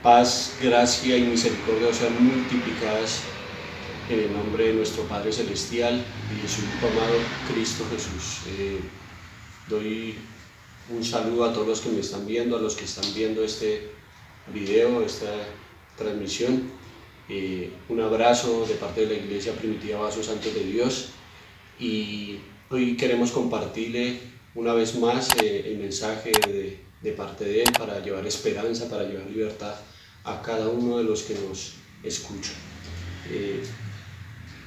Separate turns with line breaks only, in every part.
Paz, gracia y misericordia sean multiplicadas en el nombre de nuestro Padre Celestial y de su Hijo amado, Cristo Jesús. Doy un saludo a todos los que me están viendo, a los que están viendo este video, esta transmisión. Un abrazo de parte de la Iglesia Primitiva Vasos Santos de Dios, y hoy queremos compartirle una vez más el mensaje de parte de Él para llevar esperanza, para llevar libertad a cada uno de los que nos escuchan.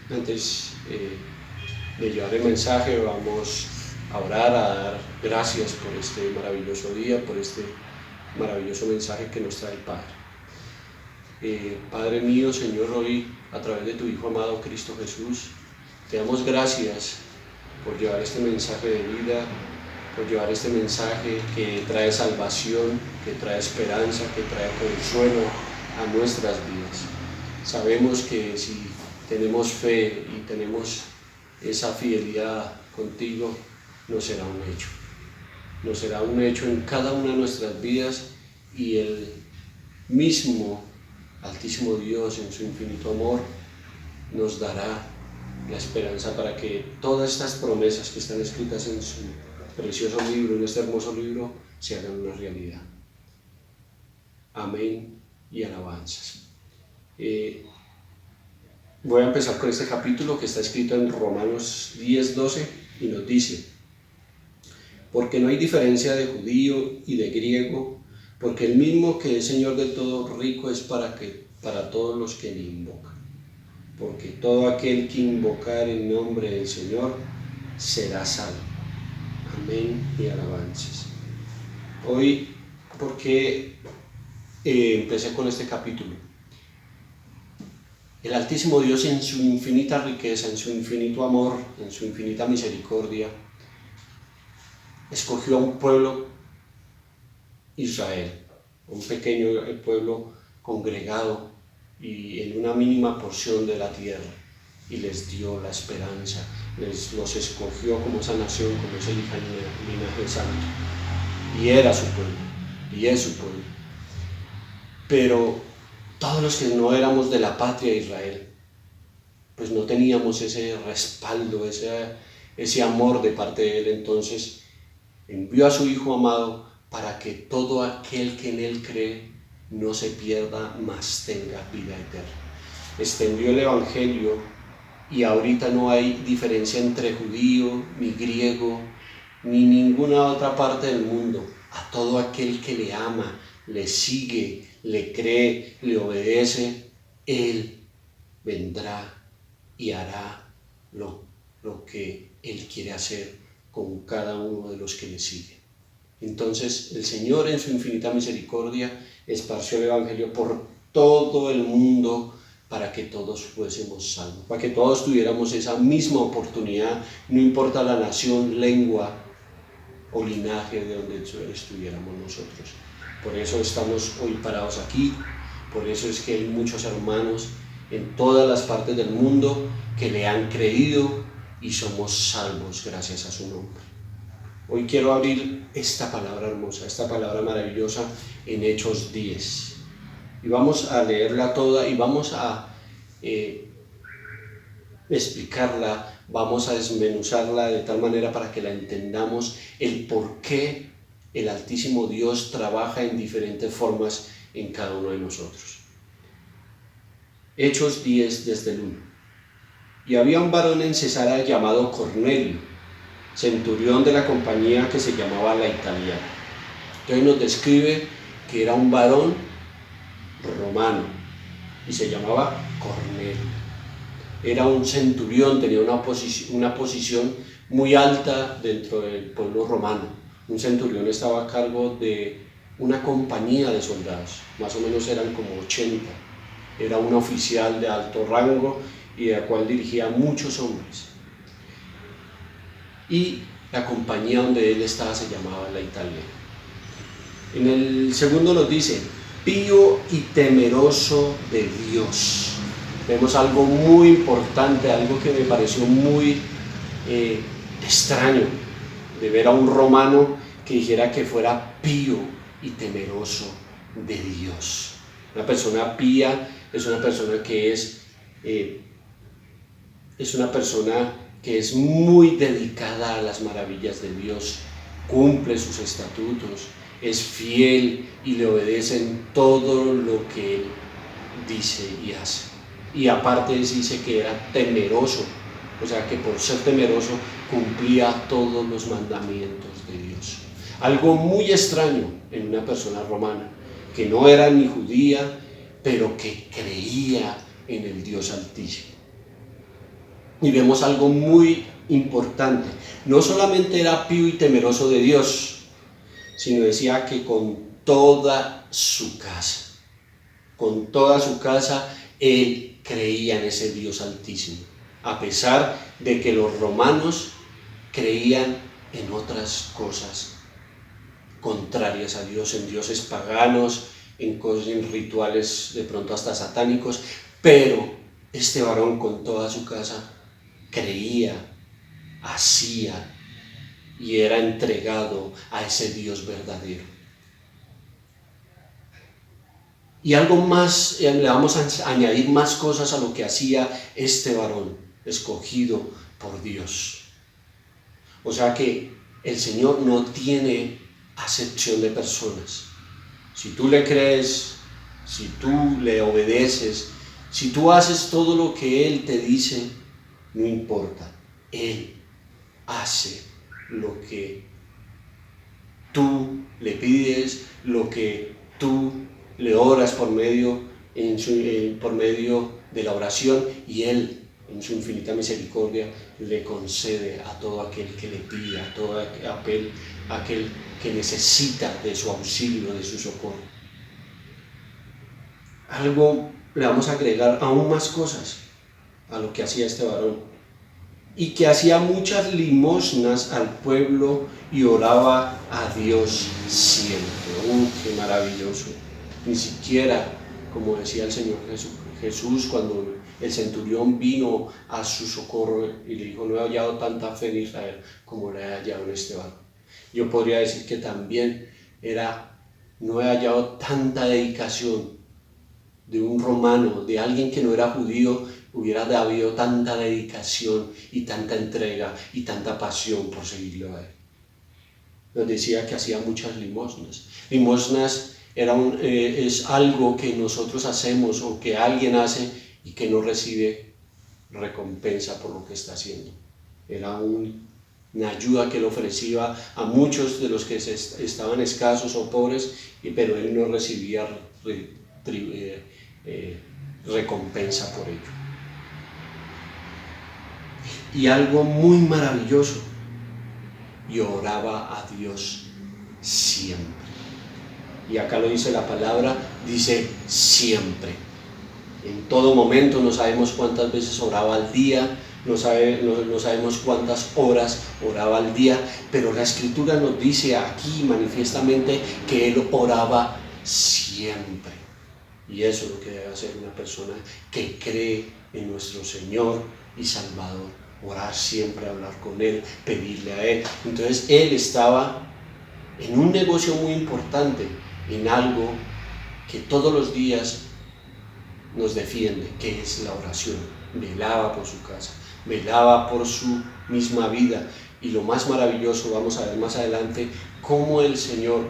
Antes de llevar el mensaje, vamos a orar, a dar gracias por este maravilloso día, por este maravilloso mensaje que nos trae el Padre. Padre mío, Señor, hoy a través de tu Hijo amado Cristo Jesús, te damos gracias por llevar este mensaje de vida, por llevar este mensaje que trae salvación, que trae esperanza, que trae consuelo a nuestras vidas. Sabemos que si tenemos fe y tenemos esa fidelidad contigo, nos será un hecho. Nos será un hecho en cada una de nuestras vidas, y el mismo Altísimo Dios en su infinito amor nos dará la esperanza para que todas estas promesas que están escritas en su precioso libro, en este hermoso libro, se hagan una realidad. Amén y alabanzas. Voy a empezar con este capítulo que está escrito en Romanos 10:12 y nos dice: porque no hay diferencia de judío y de griego, porque el mismo que es Señor de todo rico es para todos los que le invocan. Porque todo aquel que invocar el nombre del Señor será salvo. Amén y alabanzas. Hoy, ¿por qué empecé con este capítulo? El Altísimo Dios, en su infinita riqueza, en su infinito amor, en su infinita misericordia, escogió a un pueblo, Israel, un pequeño pueblo congregado y en una mínima porción de la tierra, y les dio la esperanza, los escogió como esa nación, como ese linaje santo, y era su pueblo, y es su pueblo. Pero todos los que no éramos de la patria de Israel, pues no teníamos ese respaldo, ese amor de parte de Él. Entonces envió a su Hijo amado para que todo aquel que en Él cree no se pierda, mas tenga vida eterna. Extendió el Evangelio, y ahorita no hay diferencia entre judío, ni griego, ni ninguna otra parte del mundo. A todo aquel que le ama, le sigue, le cree, le obedece, Él vendrá y hará lo que Él quiere hacer con cada uno de los que le siguen. Entonces el Señor, en su infinita misericordia, esparció el Evangelio por todo el mundo para que todos fuésemos salvos, para que todos tuviéramos esa misma oportunidad, no importa la nación, lengua o linaje de donde estuviéramos nosotros. Por eso estamos hoy parados aquí, por eso es que hay muchos hermanos en todas las partes del mundo que le han creído y somos salvos gracias a su nombre. Hoy quiero abrir esta palabra hermosa, esta palabra maravillosa en Hechos 10. Y vamos a leerla toda y vamos a explicarla, vamos a desmenuzarla de tal manera para que la entendamos, el por qué el Altísimo Dios trabaja en diferentes formas en cada uno de nosotros. Hechos 10 desde el 1. Y había un varón en Cesarea llamado Cornelio, centurión de la compañía que se llamaba la Italiana. Entonces nos describe que era un varón romano y se llamaba Cornelio. Era un centurión, tenía una posición muy alta dentro del pueblo romano. Un centurión estaba a cargo de una compañía de soldados, más o menos eran como 80. Era un oficial de alto rango y de cual dirigía muchos hombres. Y la compañía donde él estaba se llamaba la Italiana. En el segundo nos dice, pío y temeroso de Dios. Vemos algo muy importante, algo que me pareció muy extraño, de ver a un romano que dijera que fuera pío y temeroso de Dios. Una persona pía es una persona que es muy dedicada a las maravillas de Dios, cumple sus estatutos, es fiel y le obedece en todo lo que él dice y hace. Y aparte dice que era temeroso, o sea que por ser temeroso cumplía todos los mandamientos de Dios. Algo muy extraño en una persona romana, que no era ni judía, pero que creía en el Dios Altísimo. Y vemos algo muy importante, no solamente era pío y temeroso de Dios, sino decía que con toda su casa, él creía en ese Dios Altísimo, a pesar de que los romanos creían en otras cosas contrarias a Dios, en dioses paganos, en rituales de pronto hasta satánicos, pero este varón con toda su casa creía, hacía y era entregado a ese Dios verdadero. Y algo más, le vamos a añadir más cosas a lo que hacía este varón escogido por Dios. O sea que el Señor no tiene acepción de personas. Si tú le crees, si tú le obedeces, si tú haces todo lo que Él te dice, no importa, Él hace lo que tú le pides, lo que tú le oras por medio de la oración, y Él, en su infinita misericordia, le concede a todo aquel que le pide, a todo aquel que necesita de su auxilio, de su socorro. Le vamos a agregar aún más cosas a lo que hacía este varón, y que hacía muchas limosnas al pueblo y oraba a Dios siempre. ¡Qué maravilloso! Ni siquiera, como decía el Señor Jesús cuando el centurión vino a su socorro y le dijo, no he hallado tanta fe en Israel como la he hallado en este varón. Yo podría decir que también no he hallado tanta dedicación de un romano, de alguien que no era judío, hubiera habido tanta dedicación y tanta entrega y tanta pasión por seguirlo a él. Nos decía que hacía muchas limosnas. Limosnas es algo que nosotros hacemos o que alguien hace y que no recibe recompensa por lo que está haciendo. Era una ayuda que él ofrecía a muchos de los que estaban escasos o pobres, pero él no recibía recompensa por ello. Y algo muy maravilloso, y oraba a Dios siempre. Y acá lo dice la palabra, dice siempre. En todo momento, no sabemos cuántas veces oraba al día, no sabemos cuántas horas oraba al día, pero la Escritura nos dice aquí manifiestamente que él oraba siempre. Y eso es lo que debe hacer una persona que cree en nuestro Señor y Salvador orar siempre, hablar con Él, pedirle a Él. Entonces él estaba en un negocio muy importante, en algo que todos los días nos defiende, que es la oración. Velaba por su casa, velaba por su misma vida. Y lo más maravilloso, vamos a ver más adelante, cómo el Señor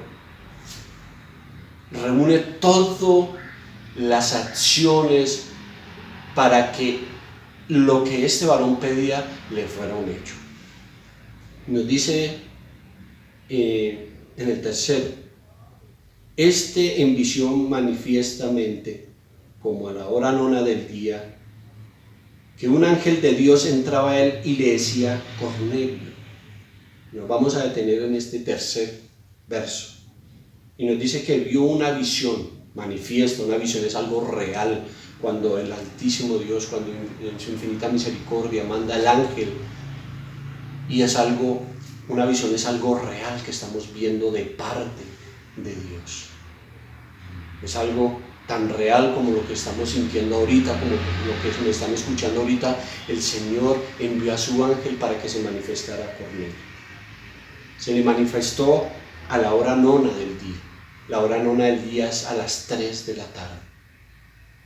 reúne todas las acciones para que lo que este varón pedía le fuera un hecho. Nos dice en el tercero: este en visión manifiestamente, como a la hora nona del día, que un ángel de Dios entraba a él y le decía: Cornelio. Nos vamos a detener en este tercer verso. Y nos dice que vio una visión manifiesta. Una visión es algo real. Cuando el Altísimo Dios, cuando en su infinita misericordia manda al ángel, y es algo, una visión es algo real que estamos viendo de parte de Dios. Es algo tan real como lo que estamos sintiendo ahorita, como lo que me están escuchando ahorita. El Señor envió a su ángel para que se manifestara a Cornelio. Se le manifestó a la hora nona del día. La hora nona del día es a las 3 de la tarde.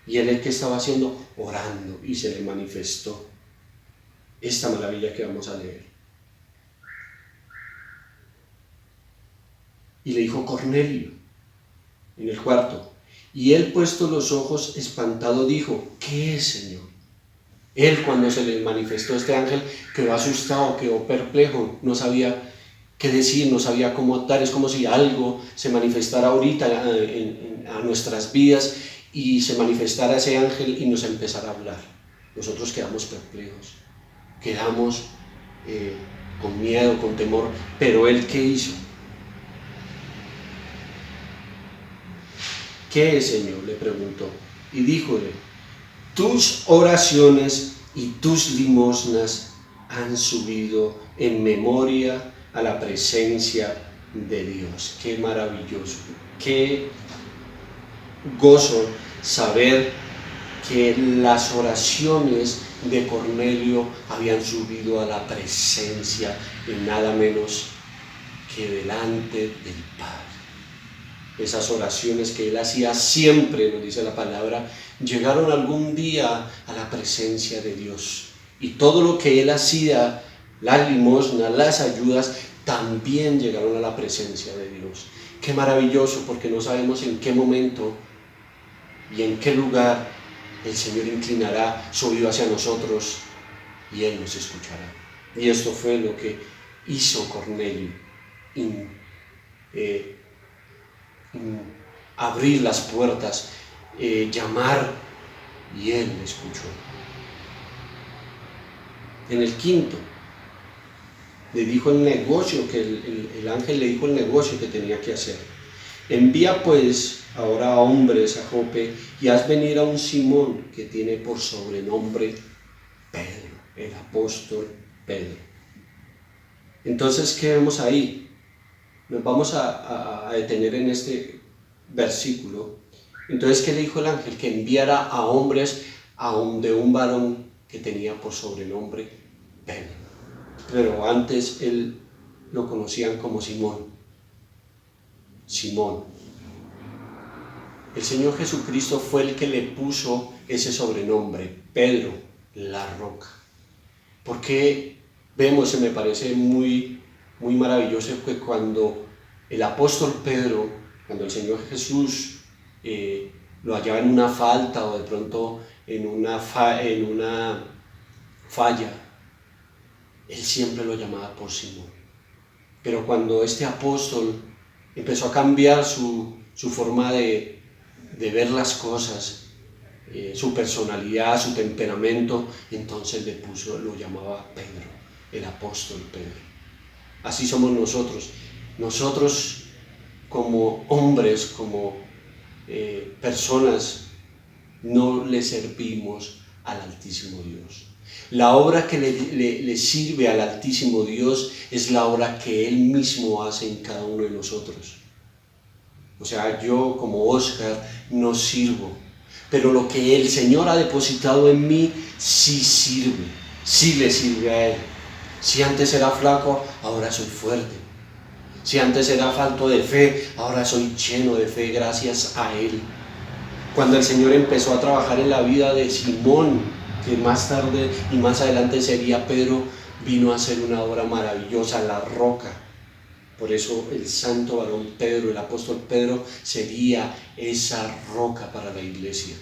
Y él, ¿qué estaba haciendo? Orando, y se le manifestó esta maravilla que vamos a leer. Y le dijo: Cornelio, en el cuarto. Y él, puesto los ojos, espantado, dijo: ¿qué es, Señor? Él, cuando se le manifestó este ángel, quedó asustado, quedó perplejo, no sabía qué decir, no sabía cómo actuar. Es como si algo se manifestara ahorita a nuestras vidas, y se manifestara ese ángel y nos empezara a hablar. Nosotros quedamos perplejos, quedamos con miedo, con temor. Pero él, ¿qué hizo? ¿Qué es, Señor?, le preguntó. Y díjole: tus oraciones y tus limosnas han subido en memoria a la presencia de Dios. Qué maravilloso, qué gozo saber que las oraciones de Cornelio habían subido a la presencia de nada menos que delante del Padre. Esas oraciones que él hacía siempre, nos dice la palabra, llegaron algún día a la presencia de Dios. Y todo lo que él hacía, las limosnas, las ayudas, también llegaron a la presencia de Dios. Qué maravilloso, porque no sabemos en qué momento y en qué lugar el Señor inclinará su oído hacia nosotros y Él nos escuchará. Y esto fue lo que hizo Cornelio, abrir las puertas, llamar, y Él le escuchó. En el quinto, le dijo el negocio, que el ángel le dijo el negocio que tenía que hacer. Envía pues ahora a hombres a Jope y haz venir a un Simón que tiene por sobrenombre Pedro, el apóstol Pedro. Entonces, ¿qué vemos ahí? Nos vamos a detener en este versículo. Entonces, ¿qué le dijo el ángel? Que enviara a hombres de un varón que tenía por sobrenombre Pedro. Pero antes él lo conocían como Simón. Simón. El Señor Jesucristo fue el que le puso ese sobrenombre, Pedro, la roca. Porque vemos, me parece muy maravilloso, que cuando el apóstol Pedro, cuando el Señor Jesús lo hallaba en una falta, o de pronto en una falla, él siempre lo llamaba por Simón. Pero cuando este apóstol empezó a cambiar su forma de ver las cosas, su personalidad, su temperamento, entonces lo llamaba Pedro, el apóstol Pedro. Así somos nosotros. Nosotros, como hombres, como personas, no le servimos al Altísimo Dios. La obra que le sirve al Altísimo Dios es la obra que Él mismo hace en cada uno de nosotros. O sea, yo como Oscar no sirvo, pero lo que el Señor ha depositado en mí sí sirve. sí le sirve a Él. Si antes era flaco, ahora soy fuerte. Si antes era falto de fe, ahora soy lleno de fe gracias a Él. Cuando el Señor empezó a trabajar en la vida de Simón, que más tarde y más adelante sería Pedro, vino a hacer una obra maravillosa, la roca. Por eso el santo varón Pedro, el apóstol Pedro, sería esa roca para la iglesia.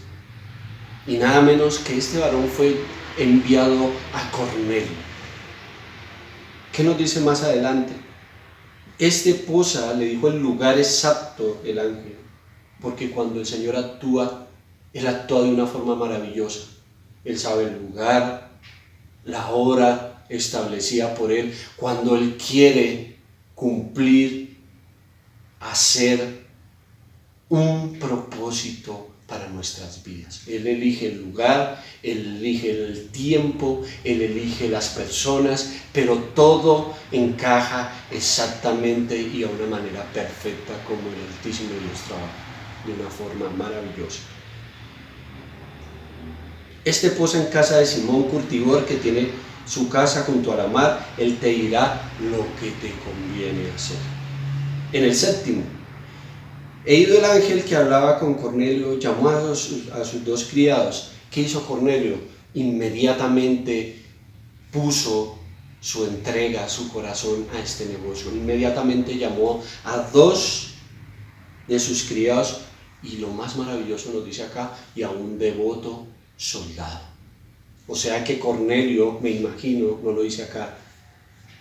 Y nada menos que este varón fue enviado a Cornelio. ¿Qué nos dice más adelante? Este posa le dijo el lugar exacto el ángel, porque cuando el Señor actúa, Él actúa de una forma maravillosa. Él sabe el lugar, la hora establecida por Él, cuando Él quiere cumplir, hacer un propósito para nuestras vidas. Él elige el lugar, Él elige el tiempo, Él elige las personas, pero todo encaja exactamente y a una manera perfecta como el Altísimo Dios trabaja, de una forma maravillosa. Este posa en casa de Simón Curtidor, que tiene su casa junto a la mar, Él te dirá lo que te conviene hacer. En el séptimo, he ido el ángel que hablaba con Cornelio, llamó a sus dos criados. ¿Qué hizo Cornelio? Inmediatamente puso su entrega, su corazón a este negocio. Inmediatamente llamó a dos de sus criados y lo más maravilloso nos dice acá, y a un devoto soldado. O sea que Cornelio, me imagino, no lo dice acá,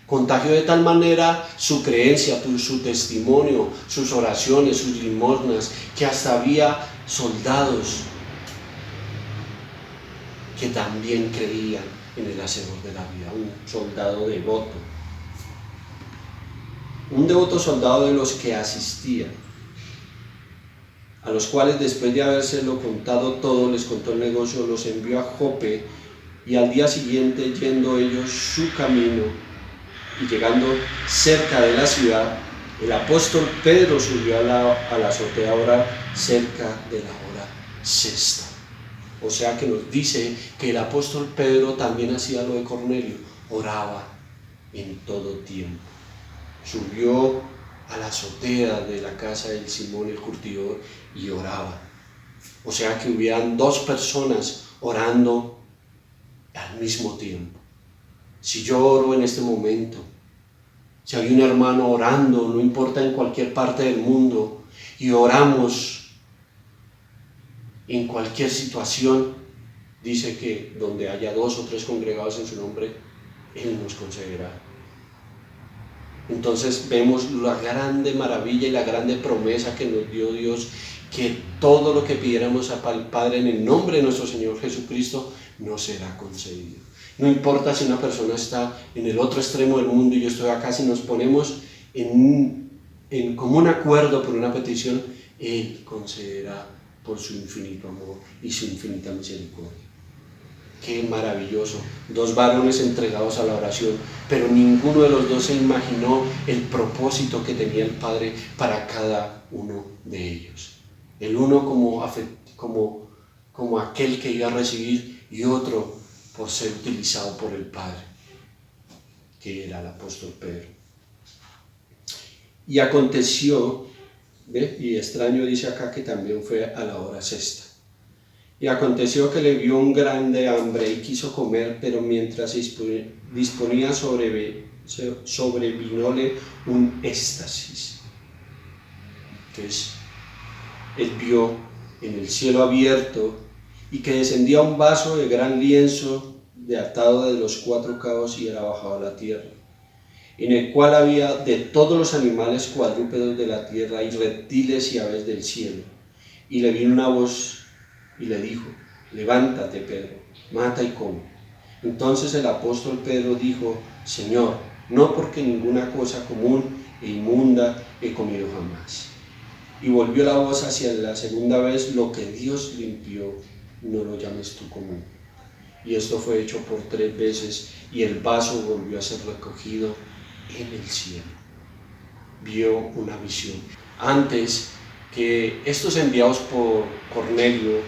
contagió de tal manera su creencia, su testimonio, sus oraciones, sus limosnas, que hasta había soldados que también creían en el hacedor de la vida, un soldado devoto. Un devoto soldado de los que asistían, a los cuales después de habérselo contado todo, les contó el negocio, los envió a Jope, y al día siguiente, yendo ellos su camino, y llegando cerca de la ciudad, el apóstol Pedro subió a la azotea a orar cerca de la hora sexta. O sea que nos dice que el apóstol Pedro también hacía lo de Cornelio, oraba en todo tiempo. Subió a la azotea de la casa del Simón el Curtidor y oraba. O sea que hubieran dos personas orando al mismo tiempo. Si yo oro en este momento, si hay un hermano orando, no importa en cualquier parte del mundo, y oramos en cualquier situación, dice que donde haya dos o tres congregados en su nombre, Él nos concederá. Entonces vemos la grande maravilla y la grande promesa que nos dio Dios, que todo lo que pidiéramos al Padre en el nombre de nuestro Señor Jesucristo nos será concedido. No importa si una persona está en el otro extremo del mundo y yo estoy acá, si nos ponemos en común acuerdo por una petición, Él concederá por su infinito amor y su infinita misericordia. Qué maravilloso, dos varones entregados a la oración, pero ninguno de los dos se imaginó el propósito que tenía el Padre para cada uno de ellos. El uno como aquel que iba a recibir, y otro por ser utilizado por el Padre, que era el apóstol Pedro. Y aconteció, y extraño dice acá que también fue a la hora sexta. Y aconteció que le vio un grande hambre y quiso comer, pero mientras se disponía sobrevinóle un éxtasis. Entonces, él vio en el cielo abierto y que descendía un vaso de gran lienzo atado de los cuatro cabos y era bajado a la tierra, en el cual había de todos los animales cuadrúpedos de la tierra y reptiles y aves del cielo. Y le vino una voz y le dijo: levántate, Pedro, mata y come. Entonces el apóstol Pedro dijo: Señor, no, porque ninguna cosa común e inmunda he comido jamás. Y volvió la voz hacia la segunda vez: lo que Dios limpió, no lo llames tú común. Y esto fue hecho por 3 veces, y el vaso volvió a ser recogido en el cielo. Vio una visión. Antes que estos enviados por Cornelio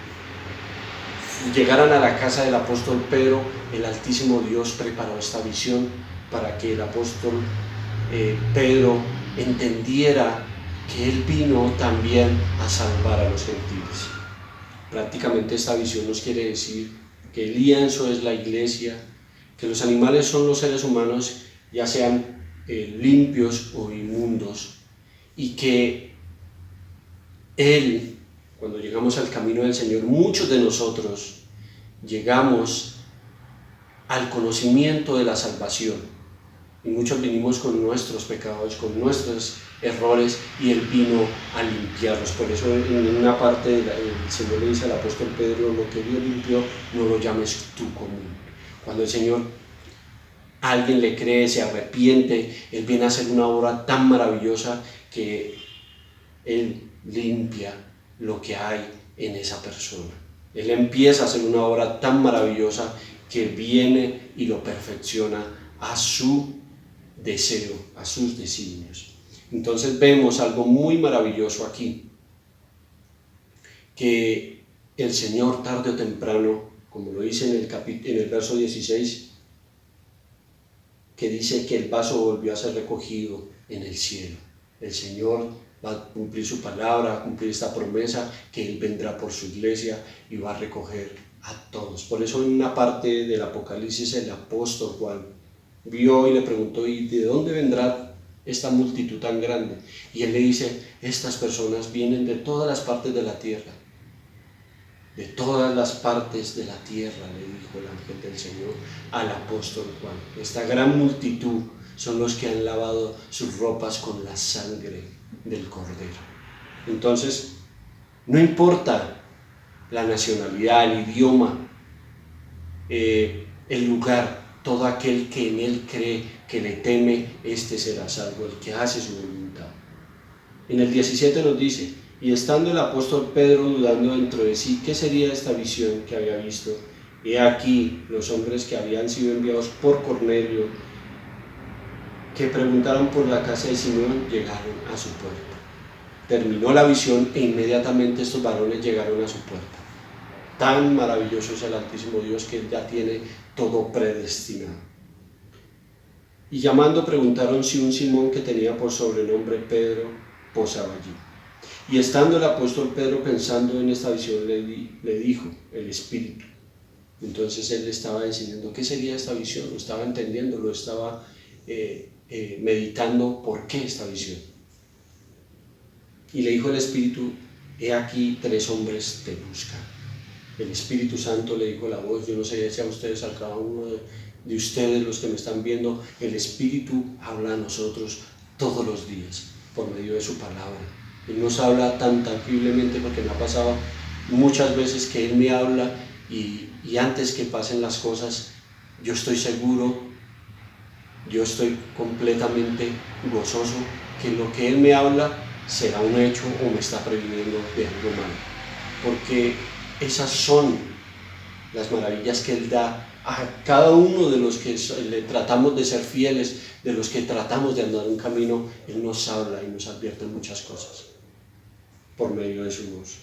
llegaran a la casa del apóstol Pedro, el Altísimo Dios preparó esta visión para que el apóstol Pedro entendiera que él vino también a salvar a los gentiles. Prácticamente esta visión nos quiere decir que el lienzo es la iglesia, que los animales son los seres humanos, ya sean limpios o inmundos, y que Él, cuando llegamos al camino del Señor, muchos de nosotros llegamos al conocimiento de la salvación, y muchos venimos con nuestros pecados, con nuestros errores, y Él vino a limpiarlos. Por eso en una parte el Señor le dice al apóstol Pedro: lo que Dios limpió, no lo llames tú común. Cuando el Señor a alguien le cree, se arrepiente, Él viene a hacer una obra tan maravillosa que Él limpia lo que hay en esa persona. Él empieza a hacer una obra tan maravillosa que viene y lo perfecciona a su deseo, a sus designios. Entonces vemos algo muy maravilloso aquí, que el Señor tarde o temprano, como lo dice en el verso 16, que dice que el vaso volvió a ser recogido en el cielo. El Señor va a cumplir su palabra, a cumplir esta promesa, que Él vendrá por su iglesia y va a recoger a todos. Por eso en una parte del Apocalipsis el apóstol Juan vio y le preguntó: ¿y de dónde vendrá esta multitud tan grande? Y él le dice: estas personas vienen de todas las partes de la tierra. De todas las partes de la tierra, le dijo el ángel del Señor al apóstol Juan. Esta gran multitud son los que han lavado sus ropas con la sangre del Cordero. Entonces, no importa la nacionalidad, el idioma, el lugar, todo aquel que en Él cree, que le teme, este será salvo, el que hace su voluntad. En el 17 nos dice: y estando el apóstol Pedro dudando dentro de sí qué sería esta visión que había visto, he aquí los hombres que habían sido enviados por Cornelio, que preguntaron por la casa de Simón, llegaron a su puerta. Terminó la visión e inmediatamente estos varones llegaron a su puerta. Tan maravilloso es el Altísimo Dios, que Él ya tiene todo predestinado. Y llamando preguntaron si un Simón, que tenía por sobrenombre Pedro, posaba allí. Y estando el apóstol Pedro pensando en esta visión, le dijo el Espíritu. Entonces él le estaba enseñando qué sería esta visión, lo estaba entendiendo, lo estaba meditando por qué esta visión. Y le dijo el Espíritu: he aquí 3 hombres te buscan. El Espíritu Santo le dijo la voz. Yo no sé si a ustedes, a cada uno de ustedes, los que me están viendo, el Espíritu habla a nosotros todos los días por medio de su palabra. Él nos habla tan tangiblemente, porque me ha pasado muchas veces que Él me habla y antes que pasen las cosas, yo estoy seguro, yo estoy completamente gozoso que lo que Él me habla será un hecho o me está previniendo de algo malo. Porque esas son las maravillas que Él da a cada uno de los que le tratamos de ser fieles, de los que tratamos de andar un camino. Él nos habla y nos advierte muchas cosas por medio de su voz.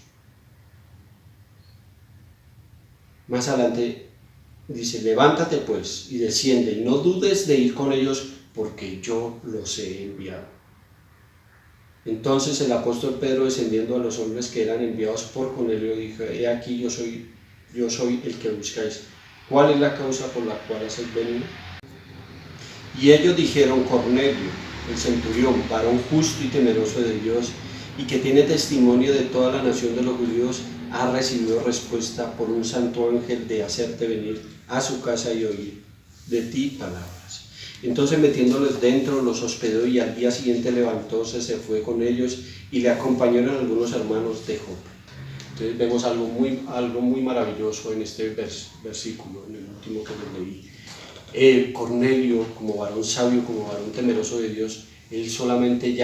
Más adelante dice: levántate pues y desciende, y no dudes de ir con ellos, porque yo los he enviado. Entonces el apóstol Pedro, descendiendo a los hombres que eran enviados por Cornelio, dijo: he aquí yo soy el que buscáis. ¿Cuál es la causa por la cual hacéis venido? Y ellos dijeron: Cornelio, el centurión, varón justo y temeroso de Dios, y que tiene testimonio de toda la nación de los judíos, ha recibido respuesta por un santo ángel de hacerte venir a su casa y oír de ti palabras. Entonces, metiéndolos dentro, los hospedó, y al día siguiente levantóse, se fue con ellos, y le acompañaron algunos hermanos de Jope. Entonces vemos algo muy maravilloso en este versículo, en el último que les leí. Cornelio, como varón sabio, como varón temeroso de Dios, él solamente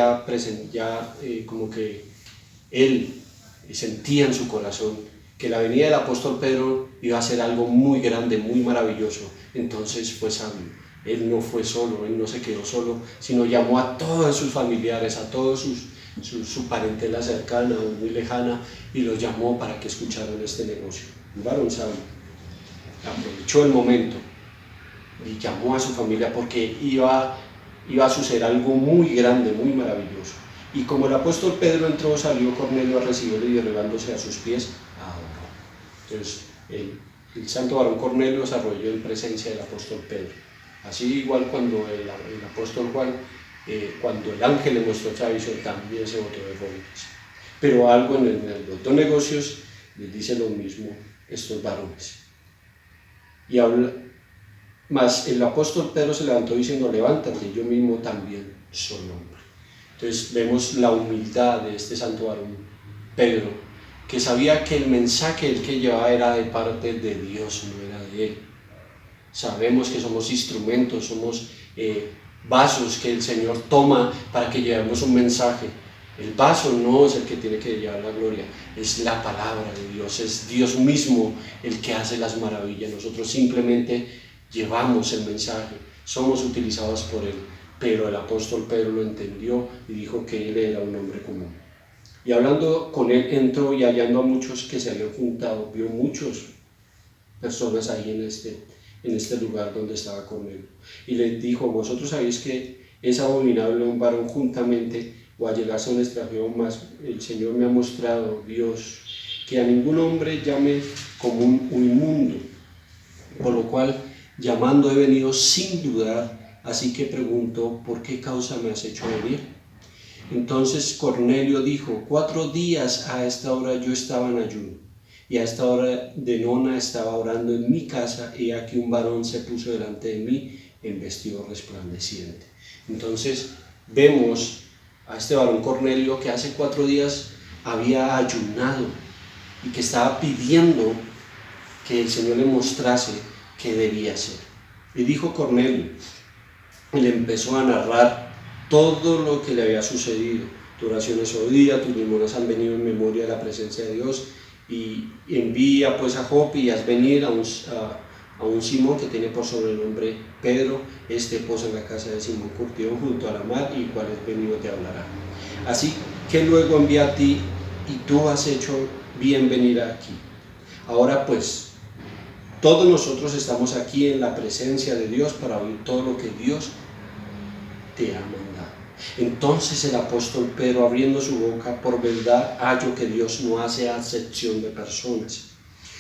como que él sentía en su corazón que la venida del apóstol Pedro iba a ser algo muy grande, muy maravilloso. Entonces fue sabio. Él no fue solo, él no se quedó solo, sino llamó a todos sus familiares, a todos su parentela cercana o muy lejana, y los llamó para que escucharan este negocio. un varón sabio, aprovechó el momento y llamó a su familia porque iba a suceder algo muy grande, muy maravilloso. Y como el apóstol Pedro entró, salió Cornelio a recibirle y derribándose a sus pies, adoró. Entonces, el santo varón Cornelio se arrodilló en presencia del apóstol Pedro. Así igual cuando el apóstol Juan, cuando el ángel le mostró esa visión, también se botó de rodillas. Pero algo en los dos negocios les dice lo mismo estos varones. Y habla, mas el apóstol Pedro se levantó diciendo: levántate, yo mismo también soy hombre. Entonces vemos la humildad de este santo varón Pedro, que sabía que el mensaje que llevaba era de parte de Dios, no era de él. Sabemos que somos instrumentos, somos vasos que el Señor toma para que llevemos un mensaje. El vaso no es el que tiene que llevar la gloria, es la palabra de Dios, es Dios mismo el que hace las maravillas. Nosotros simplemente llevamos el mensaje, somos utilizados por él. Pero el apóstol Pedro lo entendió y dijo que él era un hombre común. Y hablando con él, entró y hallando a muchos que se habían juntado, vio muchas personas ahí en este lugar donde estaba Cornelio. Y les dijo: vosotros sabéis que es abominable un varón juntamente o allegarse a un extranjero, más el Señor me ha mostrado, Dios, que a ningún hombre llame como un inmundo, por lo cual llamando he venido sin dudar, así que pregunto: ¿por qué causa me has hecho venir? Entonces Cornelio dijo: 4 días a esta hora yo estaba en ayuno, y a esta hora de nona estaba orando en mi casa, y aquí un varón se puso delante de mí en vestido resplandeciente. Entonces vemos a este varón Cornelio que hace 4 días había ayunado y que estaba pidiendo que el Señor le mostrase qué debía hacer. Y dijo Cornelio, y le empezó a narrar todo lo que le había sucedido. Tu oración es oída, tus limonas han venido en memoria de la presencia de Dios, y envía pues a Jope y haz venir a un Simón que tiene por sobrenombre Pedro. Este posa en la casa de Simón curtido junto a la mar, y cual es venido te hablará. Así que luego envía a ti, y tú has hecho bien venir aquí. Ahora pues, todos nosotros estamos aquí en la presencia de Dios para oír todo lo que Dios te ha mandado. Entonces el apóstol Pedro, abriendo su boca, por verdad hallo que Dios no hace acepción de personas,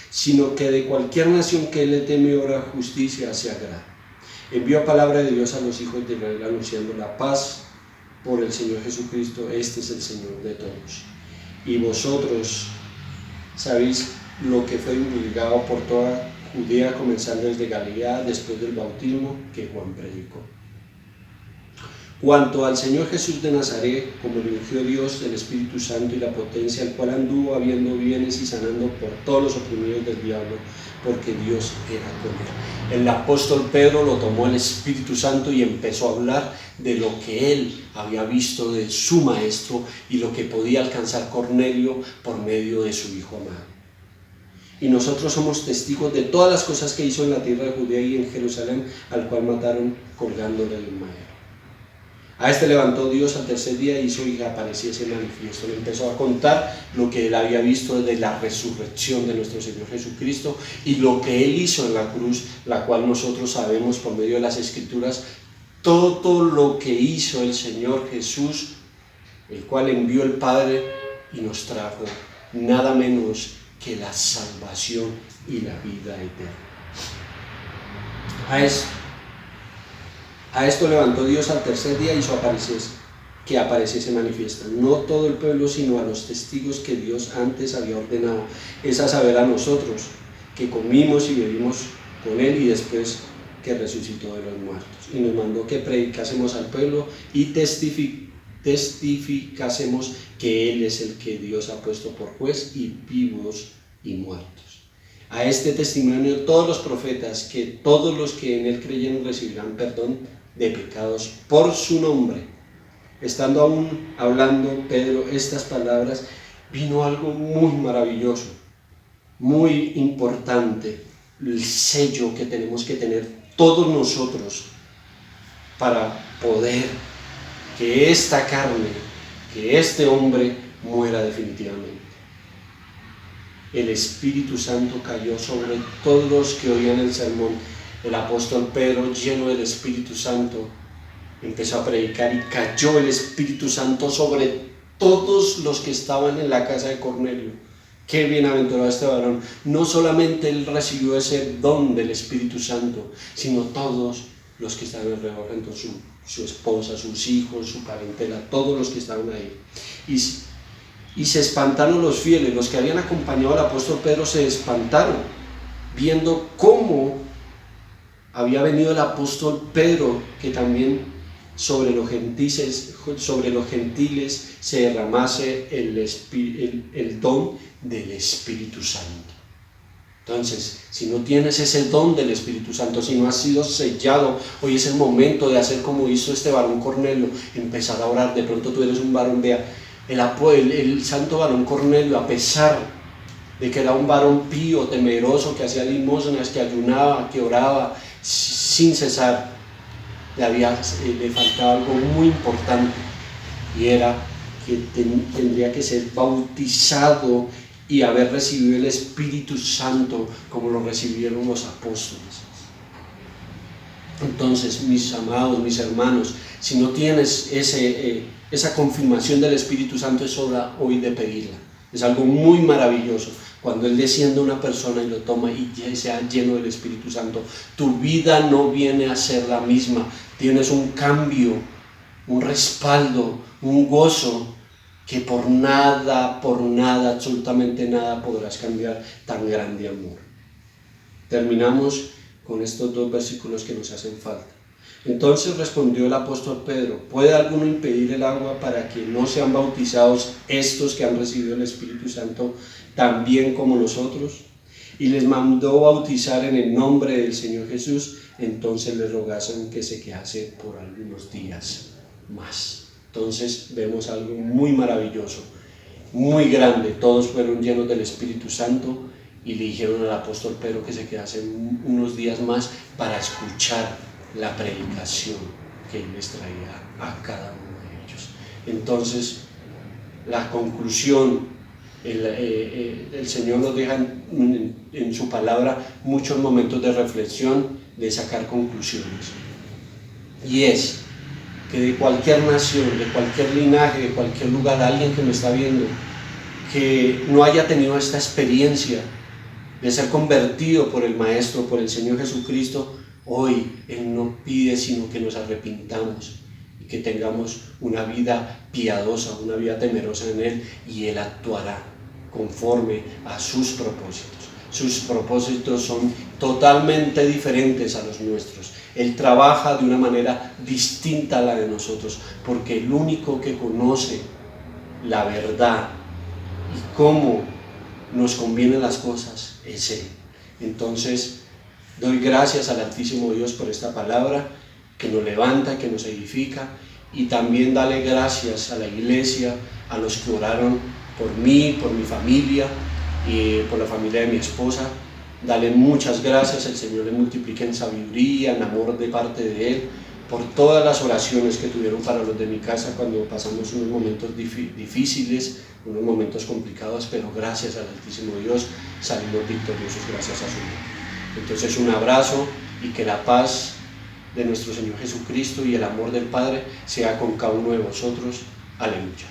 sino que de cualquier nación que él le teme obra justicia se agrada. Envió palabra de Dios a los hijos de Israel, anunciando la paz por el Señor Jesucristo. Este es el Señor de todos. Y vosotros sabéis lo que fue divulgado por toda Judea, comenzando desde Galilea, después del bautismo que Juan predicó. Cuanto al Señor Jesús de Nazaret, como le ungió Dios el Espíritu Santo y la potencia, el cual anduvo habiendo bienes y sanando por todos los oprimidos del diablo, porque Dios era con él. El apóstol Pedro lo tomó el Espíritu Santo y empezó a hablar de lo que él había visto de su maestro y lo que podía alcanzar Cornelio por medio de su hijo amado. Y nosotros somos testigos de todas las cosas que hizo en la tierra de Judea y en Jerusalén, al cual mataron colgándole de un madero. A este levantó Dios al tercer día y hizo que apareciese manifiesto. Le empezó a contar lo que él había visto desde la resurrección de nuestro Señor Jesucristo y lo que él hizo en la cruz, la cual nosotros sabemos por medio de las Escrituras, todo lo que hizo el Señor Jesús, el cual envió el Padre y nos trajo nada menos que la salvación y la vida eterna. A esto levantó Dios al tercer día y hizo que apareciese manifiesta, no todo el pueblo, sino a los testigos que Dios antes había ordenado, es a saber, a nosotros, que comimos y bebimos con él y después que resucitó de los muertos. Y nos mandó que predicásemos al pueblo y testificásemos que él es el que Dios ha puesto por juez y vivos y muertos. A este testimonio todos los profetas, que todos los que en él creyeron recibirán perdón de pecados por su nombre. Estando aún hablando Pedro estas palabras, vino algo muy maravilloso, muy importante, el sello que tenemos que tener todos nosotros para poder que esta carne, que este hombre muera definitivamente. el Espíritu Santo cayó sobre todos los que oían el sermón. El apóstol Pedro, lleno del Espíritu Santo, empezó a predicar y cayó el Espíritu Santo sobre todos los que estaban en la casa de Cornelio. Qué bienaventurado este varón. No solamente él recibió ese don del Espíritu Santo, sino todos los que estaban alrededor, entonces su esposa, sus hijos, su parentela, todos los que estaban ahí. Y se espantaron los fieles, los que habían acompañado al apóstol Pedro se espantaron, viendo cómo había venido el apóstol Pedro, que también sobre los gentiles se derramase el don del Espíritu Santo. Entonces, si no tienes ese don del Espíritu Santo, si no has sido sellado, hoy es el momento de hacer como hizo este varón Cornelio, empezar a orar. De pronto tú eres un varón, vea, el santo varón Cornelio, a pesar de que era un varón pío, temeroso, que hacía limosnas, que ayunaba, que oraba sin cesar, le faltaba algo muy importante, y era que tendría que ser bautizado y haber recibido el Espíritu Santo como lo recibieron los apóstoles. Entonces, mis amados, mis hermanos, si no tienes esa confirmación del Espíritu Santo, es hora hoy de pedirla. Es algo muy maravilloso cuando Él desciende a una persona y lo toma y sea lleno del Espíritu Santo. Tu vida no viene a ser la misma. Tienes un cambio, un respaldo, un gozo que por nada, absolutamente nada podrás cambiar tan grande amor. Terminamos con estos dos versículos que nos hacen falta. Entonces respondió el apóstol Pedro: ¿puede alguno impedir el agua para que no sean bautizados estos que han recibido el Espíritu Santo también como nosotros? Y les mandó bautizar en el nombre del Señor Jesús. Entonces les rogasen que se quedase por algunos días más. Entonces vemos algo muy maravilloso, muy grande. Todos fueron llenos del Espíritu Santo y le dijeron al apóstol Pedro que se quedase unos días más para escuchar la predicación que Él les traía a cada uno de ellos. Entonces, la conclusión, el Señor nos deja en su palabra muchos momentos de reflexión, de sacar conclusiones. Y es que de cualquier nación, de cualquier linaje, de cualquier lugar, alguien que me está viendo, que no haya tenido esta experiencia de ser convertido por el Maestro, por el Señor Jesucristo, hoy Él no pide sino que nos arrepintamos y que tengamos una vida piadosa, una vida temerosa en Él, y Él actuará conforme a sus propósitos. Sus propósitos son totalmente diferentes a los nuestros. Él trabaja de una manera distinta a la de nosotros, porque el único que conoce la verdad y cómo nos convienen las cosas es Él. Entonces, doy gracias al Altísimo Dios por esta palabra que nos levanta, que nos edifica, y también dale gracias a la iglesia, a los que oraron por mí, por mi familia y por la familia de mi esposa. Dale muchas gracias, el Señor le multiplique en sabiduría, en amor de parte de Él, por todas las oraciones que tuvieron para los de mi casa cuando pasamos unos momentos difíciles, unos momentos complicados, pero gracias al Altísimo Dios salimos victoriosos gracias a su nombre. Entonces, un abrazo, y que la paz de nuestro Señor Jesucristo y el amor del Padre sea con cada uno de vosotros. Aleluya.